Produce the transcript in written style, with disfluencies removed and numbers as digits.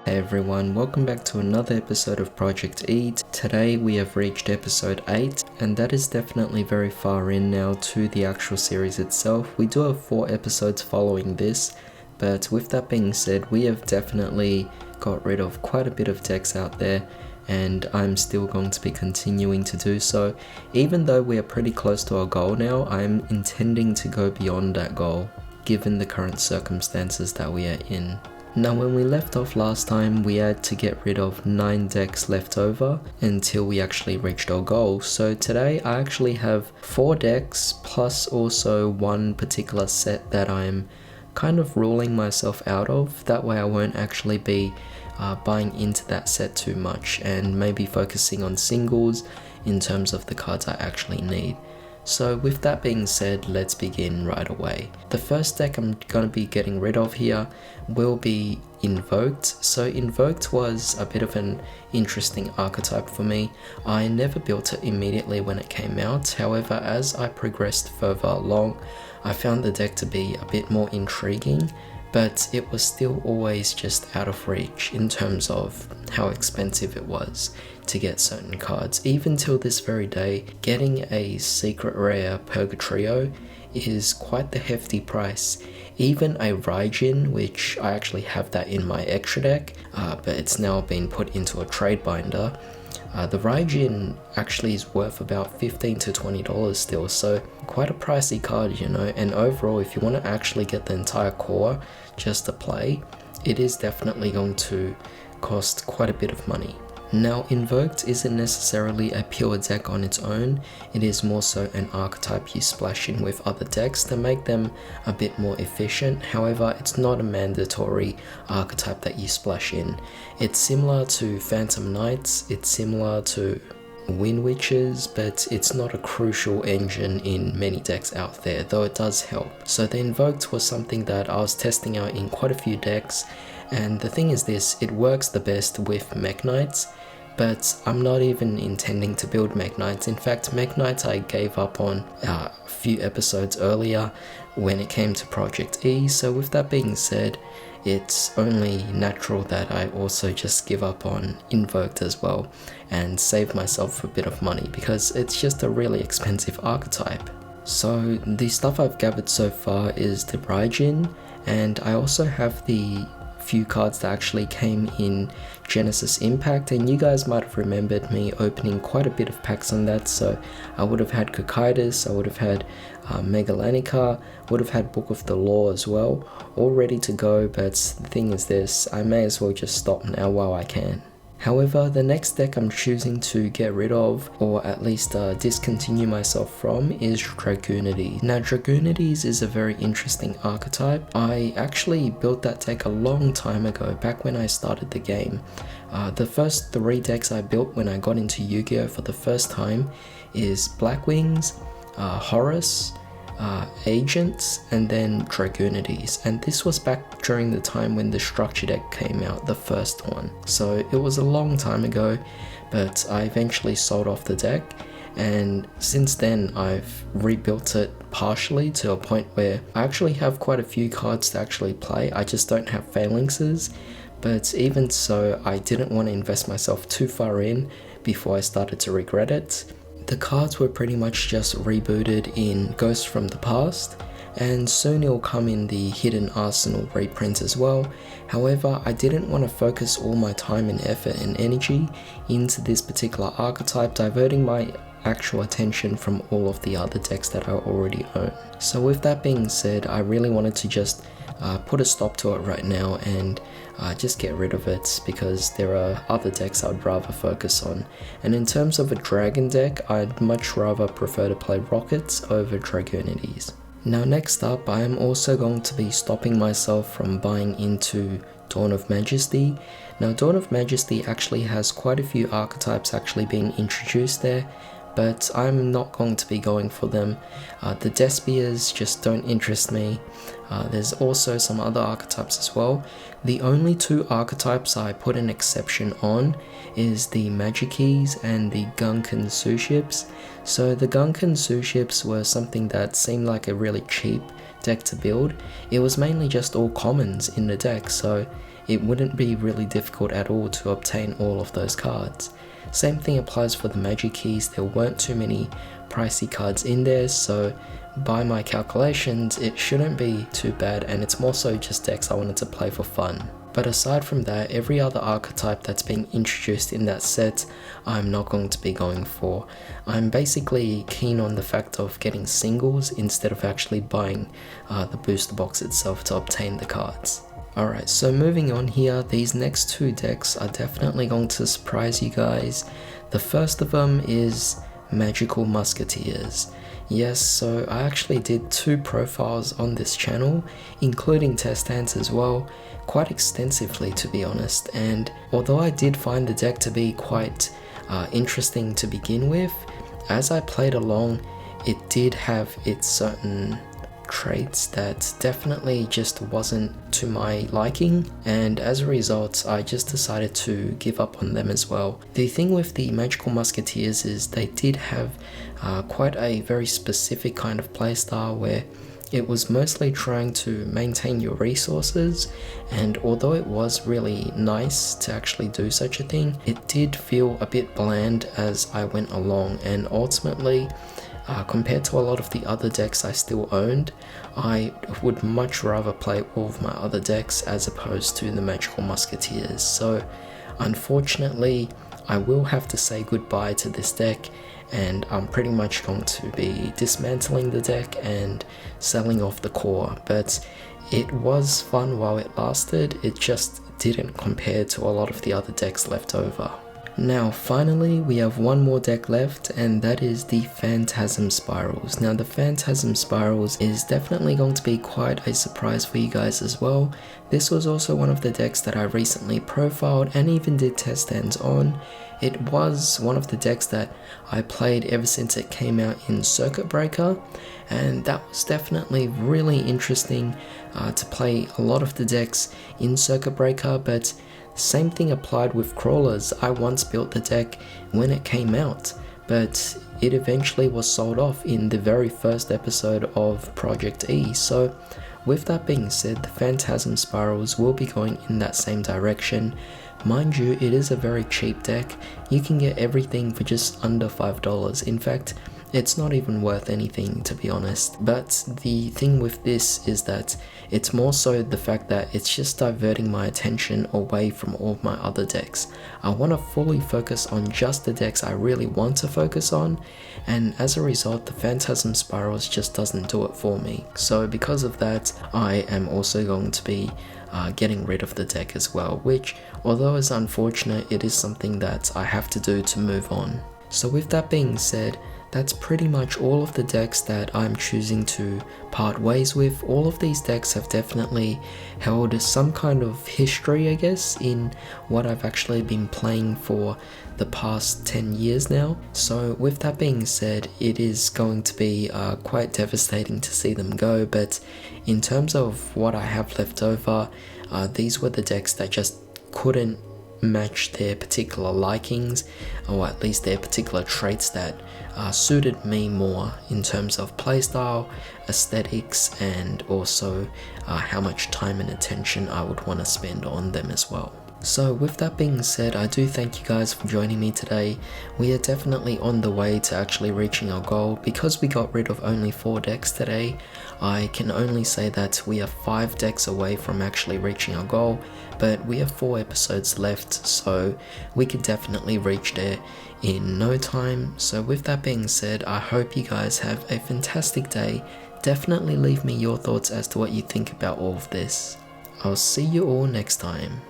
Hey everyone, welcome back to another episode of Project E. Today we have reached episode 8, and that is definitely very far in now to the actual series itself. We do have 4 episodes following this, but with that being said, we have definitely got rid of quite a bit of decks out there, and I'm still going to be continuing to do so. Even though we are pretty close to our goal now, I'm intending to go beyond that goal, given the current circumstances that we are in. Now when we left off last time, we had to get rid of 9 decks left over until we actually reached our goal. So today I actually have 4 decks plus also one particular set that I'm kind of ruling myself out of. That way I won't actually be buying into that set too much and maybe focusing on singles in terms of the cards I actually need. So with that being said, let's begin right away. The first deck I'm going to be getting rid of here will be Invoked. So Invoked was a bit of an interesting archetype for me. I never built it immediately when it came out, however as I progressed further along, I found the deck to be a bit more intriguing, but it was still always just out of reach in terms of how expensive it was to get certain cards. Even till this very day, getting a secret rare Purgatrio is quite the hefty price. Even a Raijin, which I actually have that in my extra deck, but it's now been put into a trade binder. The Raijin actually is worth about $15 to $20 still, so quite a pricey card, you know, and overall if you want to actually get the entire core just to play, it is definitely going to cost quite a bit of money. Now Invoked isn't necessarily a pure deck on its own, it is more so an archetype you splash in with other decks to make them a bit more efficient. However, it's not a mandatory archetype that you splash in. It's similar to Phantom Knights, it's similar to Wind Witches, but it's not a crucial engine in many decks out there, though it does help. So the Invoked was something that I was testing out in quite a few decks, and the thing is this, it works the best with Mech Knights, but I'm not even intending to build Mech Knights. In fact, Mech Knights I gave up on a few episodes earlier when it came to Project E, so with that being said, it's only natural that I also just give up on Invoked as well and save myself a bit of money because it's just a really expensive archetype. So the stuff I've gathered so far is the Raijin, and I also have the few cards that actually came in Genesis Impact, and you guys might have remembered me opening quite a bit of packs on that. So I would have had Cocytus, I would have had Megalanica, would have had Book of the Law as well, all ready to go, but the thing is this, I may as well just stop now while I can. However, the next deck I'm choosing to get rid of, or at least discontinue myself from, is Dragoonides. Now Dragoonides is a very interesting archetype. I actually built that deck a long time ago, back when I started the game. The first 3 decks I built when I got into Yu-Gi-Oh for the first time is Black Wings, Horus, Agents, and then Dragoonides, and this was back during the time when the structure deck came out, the first one. So it was a long time ago, but I eventually sold off the deck, and since then I've rebuilt it partially to a point where I actually have quite a few cards to actually play. I just don't have phalanxes, but even so I didn't want to invest myself too far in before I started to regret it. The cards were pretty much just rebooted in Ghosts from the Past, and soon it'll come in the Hidden Arsenal reprint as well. However, I didn't want to focus all my time and effort and energy into this particular archetype, diverting my actual attention from all of the other decks that I already own. So with that being said, I really wanted to just put a stop to it right now and just get rid of it because there are other decks I'd rather focus on. And in terms of a dragon deck, I'd much rather prefer to play Rockets over Dragoonides. Now next up, I am also going to be stopping myself from buying into Dawn of Majesty. Now Dawn of Majesty actually has quite a few archetypes actually being introduced there, but I'm not going to be going for them. The Despias just don't interest me. There's also some other archetypes as well. The only 2 archetypes I put an exception on is the Magikis and the Gunkan Suships. So the Gunkan Suships were something that seemed like a really cheap deck to build. It was mainly just all commons in the deck, so it wouldn't be really difficult at all to obtain all of those cards. Same thing applies for the magic keys. There weren't too many pricey cards in there, so by my calculations it shouldn't be too bad, and it's more so just decks I wanted to play for fun. But aside from that, every other archetype that's being introduced in that set, I'm not going to be going for. I'm basically keen on the fact of getting singles instead of actually buying the booster box itself to obtain the cards. Alright, so moving on here, these next two decks are definitely going to surprise you guys. The first of them is Magical Musketeers. Yes, so I actually did 2 profiles on this channel, including test hands as well, quite extensively to be honest, and although I did find the deck to be quite interesting to begin with, as I played along, it did have its certain traits that definitely just wasn't to my liking, and as a result I just decided to give up on them as well. The thing with the Magical Musketeers is they did have quite a very specific kind of playstyle where it was mostly trying to maintain your resources, and although it was really nice to actually do such a thing, it did feel a bit bland as I went along, and ultimately compared to a lot of the other decks I still owned, I would much rather play all of my other decks as opposed to the Magical Musketeers. So unfortunately I will have to say goodbye to this deck, and I'm pretty much going to be dismantling the deck and selling off the core. But it was fun while it lasted, it just didn't compare to a lot of the other decks left over. Now finally we have one more deck left, and that is the Phantasm Spirals. Now the Phantasm Spirals is definitely going to be quite a surprise for you guys as well. This was also one of the decks that I recently profiled and even did test hands on. It was one of the decks that I played ever since it came out in Circuit Breaker, and that was definitely really interesting to play a lot of the decks in Circuit Breaker, but same thing applied with Crawlers. I once built the deck when it came out, but it eventually was sold off in the very first episode of Project E. So with that being said, the Phantasm Spirals will be going in that same direction. Mind you, it is a very cheap deck. You can get everything for just under $5. In fact, it's not even worth anything to be honest. But the thing with this is that it's more so the fact that it's just diverting my attention away from all of my other decks. I want to fully focus on just the decks I really want to focus on, and as a result the Phantasm Spirals just doesn't do it for me. So because of that, I am also going to be getting rid of the deck as well, which although is unfortunate, it is something that I have to do to move on. So with that being said, that's pretty much all of the decks that I'm choosing to part ways with. All of these decks have definitely held some kind of history, I guess, in what I've actually been playing for the past 10 years now. So with that being said, it is going to be quite devastating to see them go, but in terms of what I have left over, these were the decks that just couldn't match their particular likings, or at least their particular traits that suited me more in terms of playstyle, aesthetics, and also how much time and attention I would want to spend on them as well. So with that being said, I do thank you guys for joining me today. We are definitely on the way to actually reaching our goal. Because we got rid of only 4 decks today, I can only say that we are 5 decks away from actually reaching our goal, but we have 4 episodes left, so we could definitely reach there in no time. So with that being said, I hope you guys have a fantastic day. Definitely leave me your thoughts as to what you think about all of this. I'll see you all next time.